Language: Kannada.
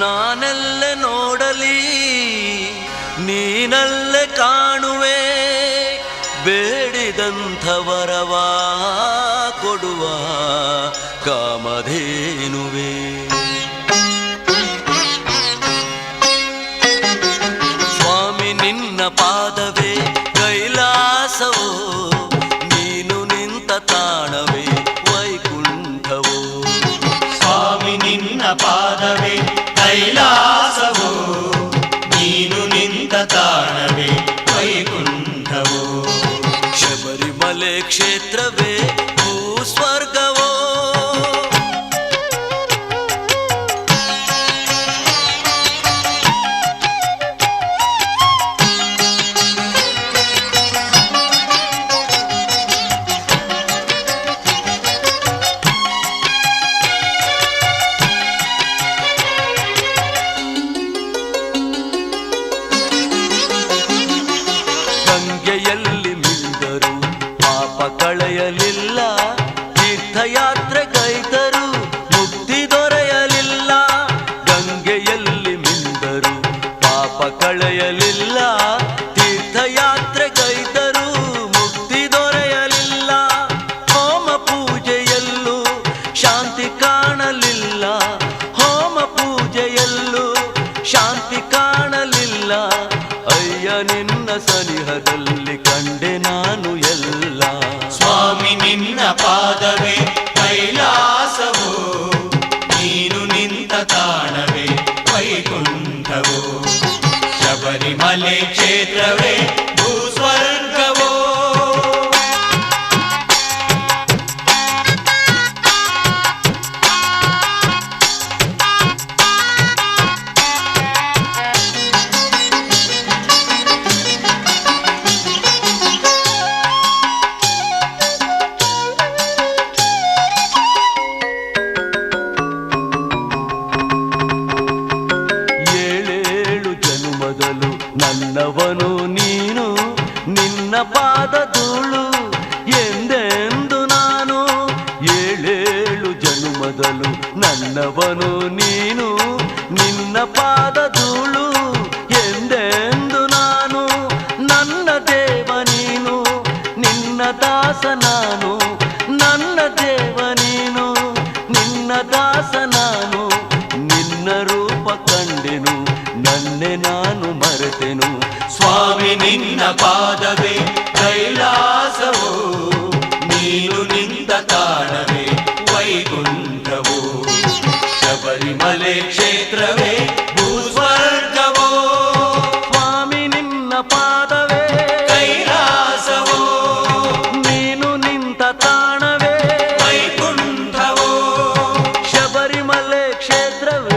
ನಾನೆಲ್ಲೆ ನೋಡಲಿ ನೀನಲ್ಲೇ ಕಾಣುವೆ, ಬೇಡಿದಂಥ ವರವ ಕೊಡುವ ಕಾಮಧೇನುವೆ. ಸ್ವಾಮಿ ನಿನ್ನ ಪಾದವೇ ಕೈಲಾಸವೋ, ನೀನು ನಿಂತ ತಾಣವೇ ವೈಕುಂಠವೋ. ಸ್ವಾಮಿ ನಿನ್ನ ಪಾದವೇ ಕೈಲಾಸವೋ, ನೀನು ನಿಂತ ತಾಣವೇ ವೈಕುಂಠವೋ. ಶಬರಿಮಲೆ ಕ್ಷೇತ್ರವೇ ಭೂಸ್ವರ್ಗವೋ. ಗಂಗೆಯಲ್ಲಿ ಮಿಂದರು ಪಾಪ ಕಳೆಯಲಿಲ್ಲ, ತೀರ್ಥಯಾತ್ರೆಗೈದರು ಮುಕ್ತಿ ದೊರೆಯಲಿಲ್ಲ. ಗಂಗೆಯಲ್ಲಿ ಮಿಂದರು ಪಾಪ ಕಳೆಯಲಿಲ್ಲ, ತೀರ್ಥಯಾತ್ರೆಗೈದರು ಮುಕ್ತಿ ದೊರೆಯಲಿಲ್ಲ. ಹೋಮ ಪೂಜೆಯಲ್ಲೂ ಶಾಂತಿ ಕಾಣಲಿಲ್ಲ, ಹೋಮ ಪೂಜೆಯಲ್ಲೂ ಶಾಂತಿ ಕಾಣಲಿಲ್ಲ. ಅಯ್ಯ ನಿನ್ನ ಸನಿಹದಲ್ಲಿ ಕಂಡೆ ನಾನು ಎಲ್ಲ. ಸ್ವಾಮಿ ನಿನ್ನ ಪಾದವೇ ಕೈಲಾಸವೋ, ನೀನು ನಿಂತ ತಾಣವೇ ವೈಕುಂಠವೋ. ಶಬರಿಮಲೆ ಕ್ಷೇತ್ರವೇ ಭೂಸ್ವರ್ಗವೋ. ನನ್ನವನು ನೀನು, ನಿನ್ನ ಪಾದ ಧೂಳು ಎಂದೆಂದು ನಾನು. ಏಳೇಳು ಜನುಮದಲು ನನ್ನವನು ನೀನು, ನಿನ್ನ ಪಾದ ಧೂಳು ಎಂದೆಂದು ನಾನು. ನನ್ನ ದೇವ ನೀನು, ನಿನ್ನ ದಾಸ ನಾನು. ನನ್ನ ದೇವ ನೀನು, ನಿನ್ನ ದಾಸ ನಾನು. ನಿನ್ನ ರೂಪ ಕಂಡೆನು, ನನ್ನೆ ನಾನು ಮರೆತೆನು. ಸ್ವಾಮಿ ನಿನ್ನ ಪಾದವೇ ಕೈಲಾಸವೋ, ನೀನು ನಿಂತ ತಾಣವೇ ವೈಕುಂಠವೋ. ಶಬರಿಮಲೆ ಕ್ಷೇತ್ರವೇ ಭೂಸ್ವರ್ಗವೋ. ಸ್ವಾಮಿ ನಿನ್ನ ಪಾದವೇ ಕೈಲಾಸವೋ, ನೀನು ನಿಂತ ತಾಣವೇ ವೈಕುಂಠವೋ. ಶಬರಿಮಲೆ ಕ್ಷೇತ್ರವೇ